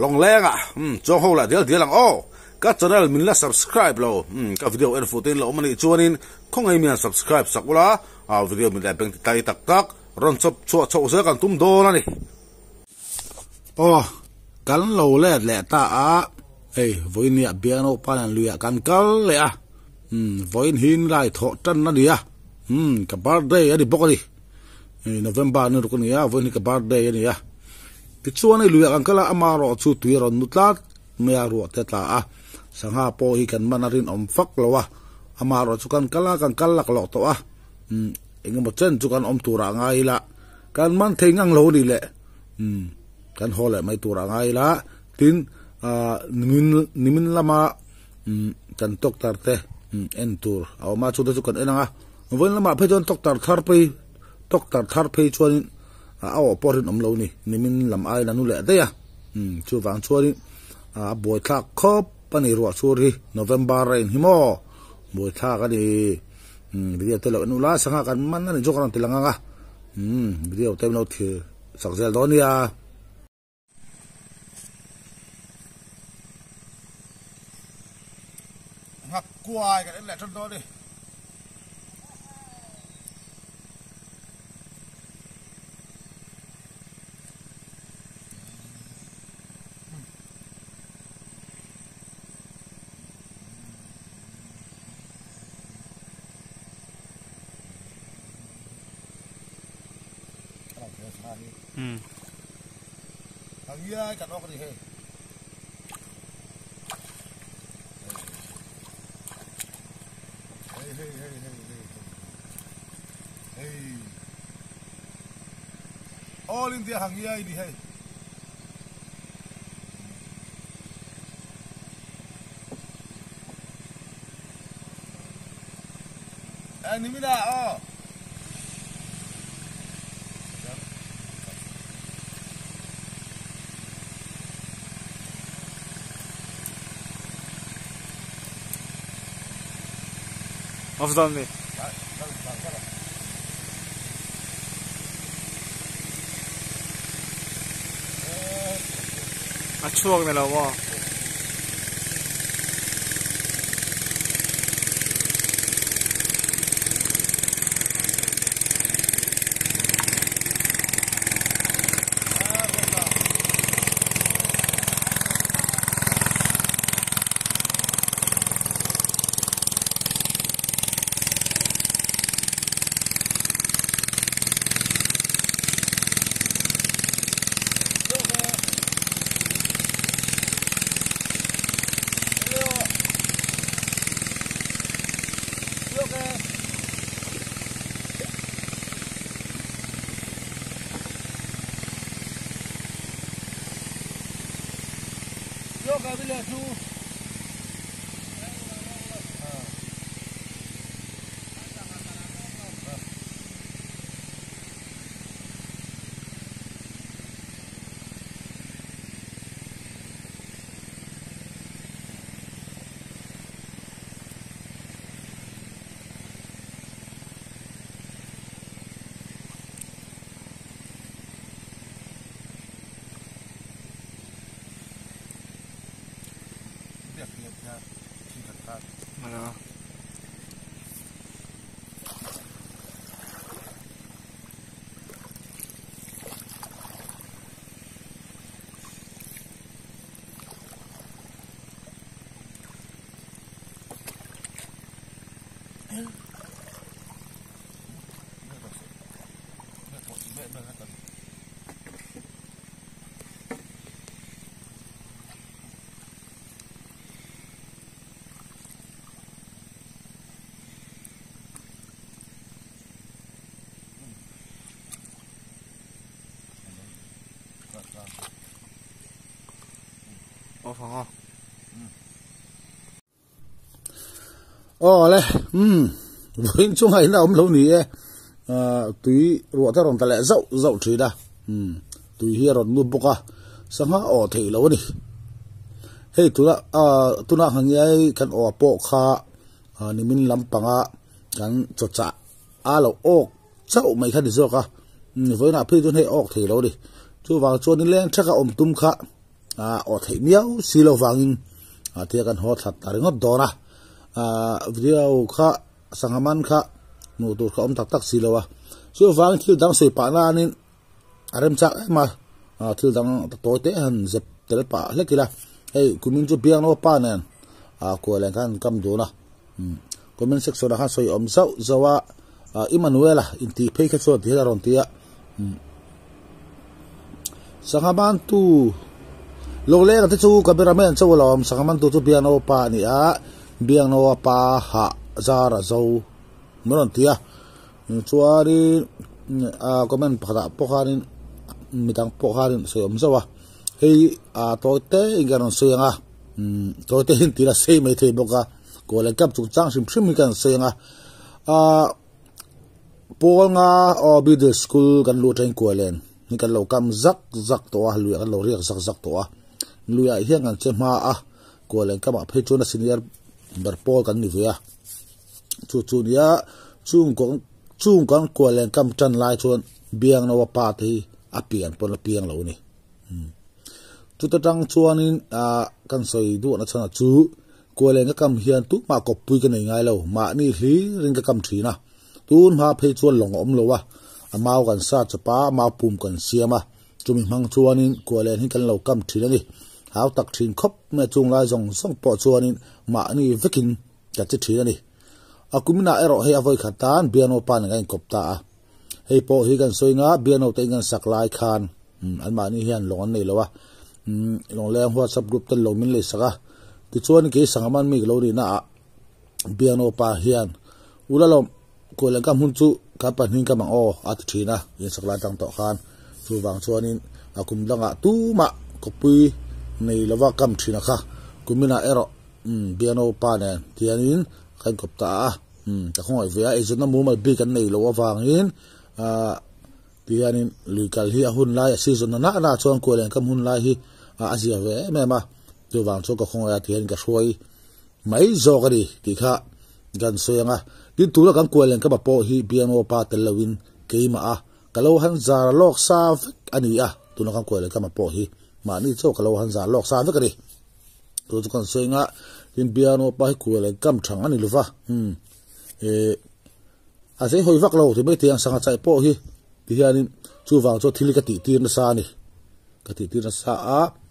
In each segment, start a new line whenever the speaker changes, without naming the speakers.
long lenga chong ho la dia lang o ka channel min la subscribe lo ka video en fotin lo mani chuanin khong ai mian subscribe sakula a video min la beng tai tak tak ron chop chu chu se kan tum do na ni kan lo le ta a voin ya piano pan luya kan kal le a voin hin lai tho tan na dia ka birthday adi bokali November no ko niya voin ka birthday ni ya pichuan ai luya kan kala amaro chu tuiron nutlat me aro te ta a sangha po hi kan manarin om fak lowa amaro chu kan kalak lo to a engmo chen chu kan om tura ngai la kan man thengang lo ni le kan hole mai tura ngai la tin nimin lama kan tok tar te en tur aw ma chu chu kan enanga voin lama phejon tok tar thar phei chuan aw porin om lo ni nimin lam ai na nu le de ya chu wang chuan boy thak khop pani ro churi November rain himo boy thak ani video te lo nu la sanga kan man na jo kan tilanga nga video te no thi sakzel donia hak kuai kan le thon do đi thằng kia chặt nó có gì hết all in dia hàng kia đi hay anh đi mida
أفضل لي أشوق من الأواء Yo ka bila tu mana
phòng le với chung hay là ông lâu nỉ túi ruột theo đồng ta lẽ dậu trí đa túi hia rồi mua bốc à sang ha ở thì lâu nỉ hey tu na hàng nhai kan ở bộ kha ni min lam panga kan chốt chạ lâu ốc chậu mấy khăn đi rồi cả với nào phi tuân hệ ốc thì lâu đi chú vào chuột đi lên chắc là ôm tum khá o thei miau silo wangin te kan hot that taringot dona video kha sangaman kha nu tur kha tak tak silowa so wang thil dang soi pa na nin arem chak ma thil dang to te han zep tel pa lekila hey kumin chu biang no pa nen ko len kan kam do na comment section kha soi om sau zawa Emmanuela inti phei kha so thila ron tia sangaman tu lo le ka chu cameraman chu lom sangaman tu biang no pa ni biang no pa ha zara zo mon tia chuari comment phada pokarin midang pokarin soyom zawa hei toite ingaron soyanga toite hintira sei mai thei boka ko le kap chu chang sim sim kan soyanga polnga obide school kan lu train ko len ni kan lo kam zak zak to lu kan lo riak zak zak to lu ya hian an chema ko len kama phei chuna senior ber pol kan ni ya chu dia chung kan ko len kam chan lai chon biang no pa thi apian pon piang lo ni chu ta tang chuanin kan soi du na chana chu ko len kam hian tu ma ko pui kan ngai lo ma ni hli ring ka kam thina tun ha phei chuan long om lo wa amao kan sa chapa ma pum kan siama chumi mang chuanin ko len hin kan lo kam thina ni haw tak thin khop me chung lai jong song po chuanin ma ni vekin ka chi thina ni akumina ero he avoi khatan biano pan ngai kopta hei po hi kan soinga biano te ngan saklai khan anmani hian longan nei lowa long leng WhatsApp group tan lo min le saka ti chuan ke sangaman mi lo ri na biano pa hian ulalom ko lang kam hun chu ka pan hin ka mang o at thina yen saklai tang to khan chu wang chuanin akum langa tu ma kopui nei lawa kam thina kha kumina ero biano pa ne tianin kan kopta ta khoi ve a ezuna mu mal bi kan nei lo awangin tianin legal hi hun lai season na chuan ko len kam hun lai hi azia ve me ma tu wang chu ka khoi a tian ka shuai mai zo ka ri ti kha gan soyanga tin tu la kan ko len ka ba po hi biano pa telawin keima kalo han zar lok sa ani tu na kan ko len ka ma po hi ma ni chu kalo han zar lok sa ve ka ri tu chu kan soinga tin biano pa hi ko len kam thang ani luwa ase hoi vak lo thì mấy tiếng sang chạy po hi thì hian chu wang cho thili ka ti tir na sa ni ka ti tir na sa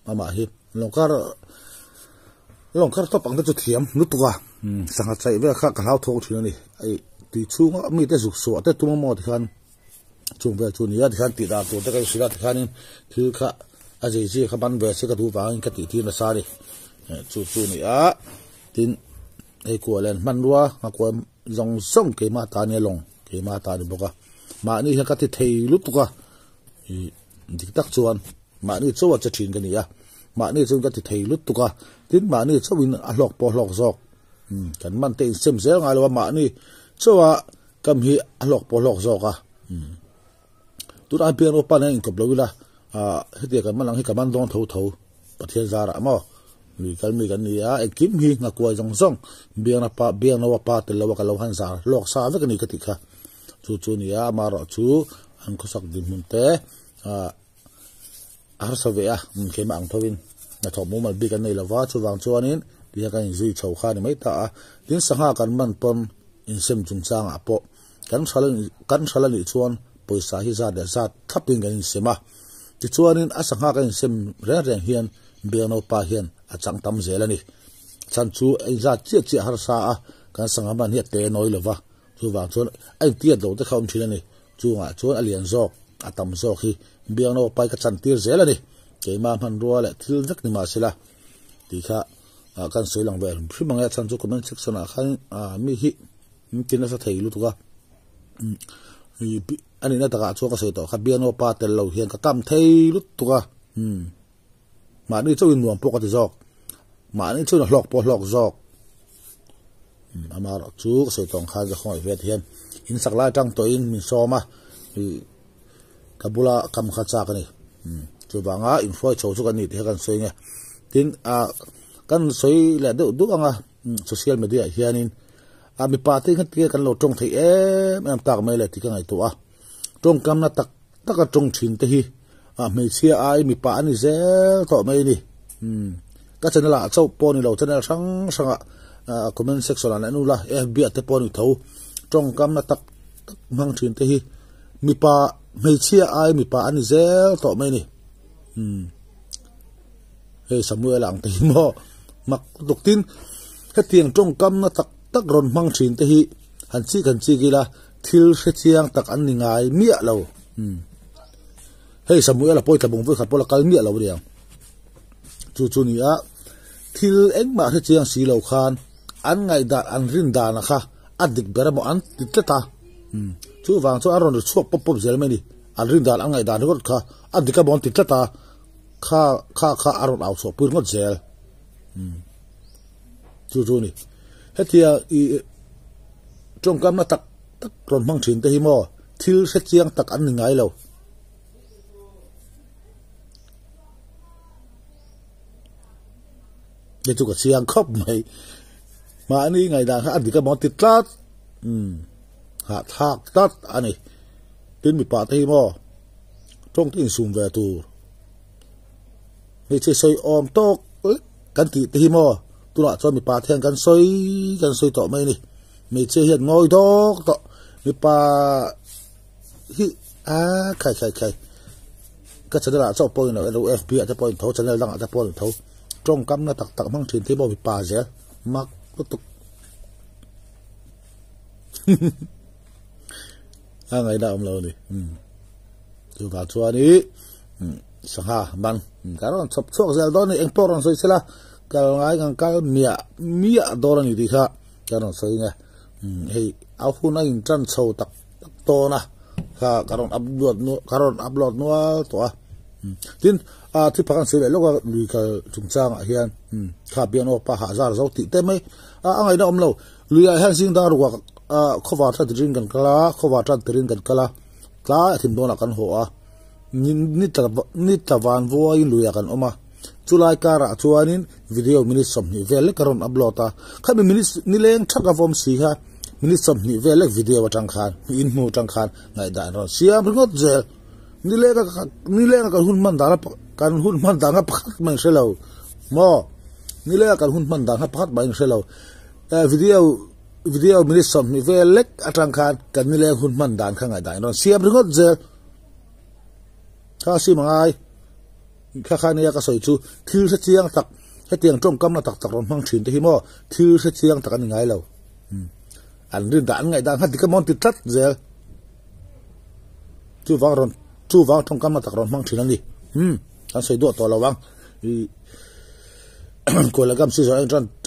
ama hi longkar to pang ta chu thiam nu tuwa sang chạy ve kha ka lau thok thina ni ai ti chu mi te zuk so te tu mo ti khan chung ve chu ni ya ti khan ti da to te ka sila ti khan thil kha ajei ji kha ban ve se ka du wang ka ti tir na sa ni chu ni tin ai ko len manwa ko dòng sông cái ma ta ne long cái ma ta ni boka ma ni ha ka ti thei lu tuka dik tak chuan ma ni chowa cha thin kan ya ma ni chung ka ti thei lu tuka tin ma ni chawin a hlok po hlok zok kan man te sem zel ngai lo ma ni chowa kam hi a hlok po hlok zoka tu ra piano pa ne in kop lo la heti kan man lang hi kan man don tho pathian zara mo mi kan ni kim hi nga kwa jong song biang na pa te lo ka lo han sa lok sa ve ni ka ti kha chu ni ma ro chu an ko sak din mun te ar sa ve ke ma ang thowin na tho mu mal bi kan nei lawa chu wang chuanin ti ka in zui chho kha ni mai ta tin sanga kan man pom in sem chung chang po kan salan ni chuan poisa hi za de za thapin kan sema ti chuanin asanga kan sem re hian biano pa hian achang tam zelani chan chu ai za chi har sa kan sangaman hi te noi lova chu wang chuan ai tia do te khom thilani chu nga chuan alian zok atam zok hi biano pa ka chan tir zelani ke ma man ro le thil vek ni ma sila ti kha kan soilang ber phimanga chan chu comment section a khan mi hi tin sa thei lu tuka ani na taka chu ka soi to kha biano pa tel lo hian ka kam thei lu tuka ma ni chu in nuam po ka ti zok ma ni chu na hlok po hlok zok amar chu soi tong kha ja khoi vet hian in sakla tang to in min soma kabula kam kha cha ka ni chu banga in foi chu kan ni te kan soi nge tin kan soi la du anga social media hianin mi pa te kan lo tong thei em tak mai le ti ka ngai to tong kam na tak taka tong thin te hi me sia ai mi pa ani zel to mai ni ka channel a chau pon lo channel sang comment section an anu la fb te pon tho tong kam na tak mang thin te hi mi pa mei chia ai mi pa ani zel to mai ni hey Samuel ang te mo mak tuk tin hetiang tong kam na tak ron mang thin te hi han chi gila thil se chiang tak an ni ngai mia lo hey Samuel apoi tabung voi khat pola kal mia lo riang chu ni a thil eng ma se chiang si lo khan an ngai da an rin da na kha adik beramo an titlata chu wang chu aron chuak pop zel mai ni an rin da an ngai da got kha adika bon titlata kha aron au so pur ngot zel chu ni hetia I trong kam na tak ron mang thin te hi mo thil se chiang tak an ni ngai lo ye chu ka chiang khop mai ma ani ngai da ha adika bon titlat ha thak tat ani tin mi pa te hi mo trong tin sum ve tu ni che soi om tok kan ti te hi mo tu la cho mi pa theng kan soi to mai ni mi che hian ngoi dok to mi pa hi khai ka channel a cho point lo fb a point tho channel dang a point tho trong kam na tak mang thin te bo mi pa zel mak tuk ngai da lo ni chu ba chua ni sangha ban karon chop chok zel don ni engporon soi sela kal ngai gang kal mia doran ni dikha karon soi nga hei au hun ai tran chho tak to na kha karon upload no to tin thi pakan se lo ga lui ka chungchang a hian kha piano pa hazar zo ti te mai angai na omlo lui a han sing da ruwa khowa tha drin kan kala khowa tha drin kan kala tla thim dona kan ho a ni tavan vo in lui kan oma chulai kara chuanin video minute som ni vel karon upload ta khabi minute ni leng thaka form si ha minute som ni vel video atang khan in mu tang khan ngai da ro siam ringot zel ni le ka hun man da pakhat mai selo mo ni le ka hun man da pakhat mai selo video minute som ni velek atang khan kan ni le hun man dan khangai da no siam ringot zel kha si mangai kha ne ka soi chu thil sa chiang tak hetiang tong kam na tak ron mang thin te hi mo thil sa chiang tak an ngai lo an rin da an ngai da ha dika mon ti tat zel chu wang tong kam na tak ron mang thin ani an soi do to lawang I ko la gam si zo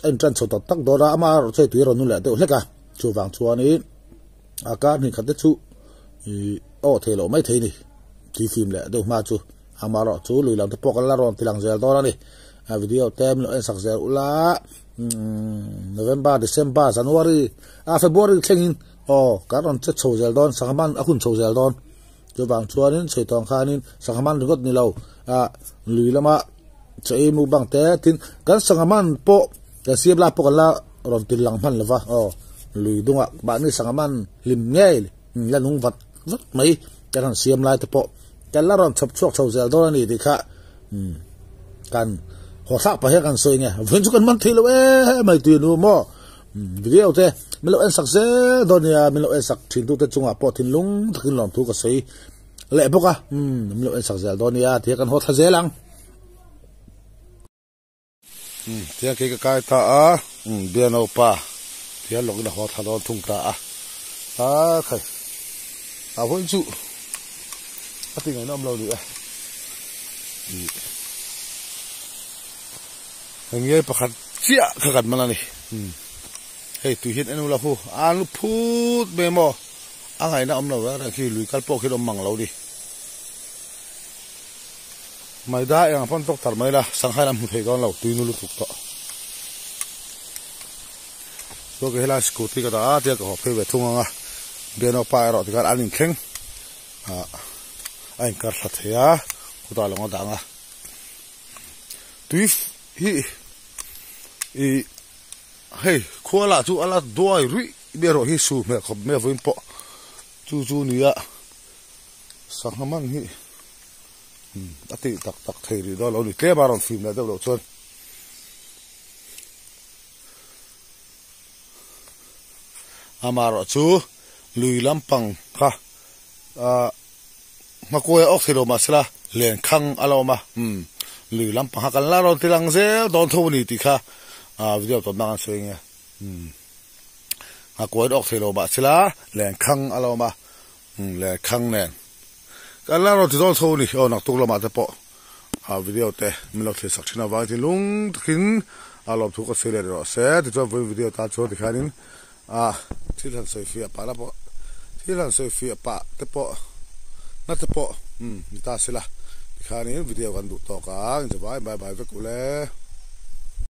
en tran chho tak do ra ama ro chei tu ro nu la de hleka chu wang chuani aka ni khat chu o thelo mai thei ni ti film la do ma chu amaro chu lui lam te pok la ron tilang zel do ra ni video tem lo en sak zel ula November December January February thengin karon che chho zel don sangman a hun chho zel don chu wang chuanin chei tong khanin sangman got ni lo lui lama chei mu bang te tin kan sangman po ka siam la pok la ron tilang man lova lui dunga ba ni sangman lim nge la nung vat mai kan siam lai te po kan la ron chop chok chho zel do ni dikha kan ho sa pa he kan soi nge ven chu kan man thilo mai tu nu mo video te melo en sak se do ni melo en sak thin tu te chunga po thin lung thakin lom thu ka sei le boka melo en sak zel do ni a the kan ho tha zelang tia ke ka kai ta biano pa tia log na ho tha don thung ta khai hon chu ati ngai nam lo ni ngai pakhat chia khakat malani hei tu hit enu la hu an phut be mo angai na om lo ra khi lui kal po khi dom mang lo di mai da yang pon tok tar mai la sanghai lam hu thei don lo tu nu lu thuk to so ke hela scooty ka da tia ko phe ve thunga beno pa ro ti kar anin kheng ai kar sa thea ku da lo da nga tu hi hey khola chu ala doi ri be ro hi su me khop me voin po chu ni ya sanghaman hi ati tak thei ri do lo ni tle baron film la do lo chon amaro chu lui lampang kha makoe ok thelo masla len khang aloma lui lampang ha kan la ron tilang ze don tho ni ti kha video to nang swing makoe ok thelo masla len khang aloma len khang nen kan la ron ti don tho ni nak tuk lama te po video te milo the sakchina wa ti lung thin alom thu ko sele ro se ti cho video ta cho dikhanin thilan soifia para po thilan soifia pa te po na te po ni ta sila dikhanin video kan du to ka bye bye ve kule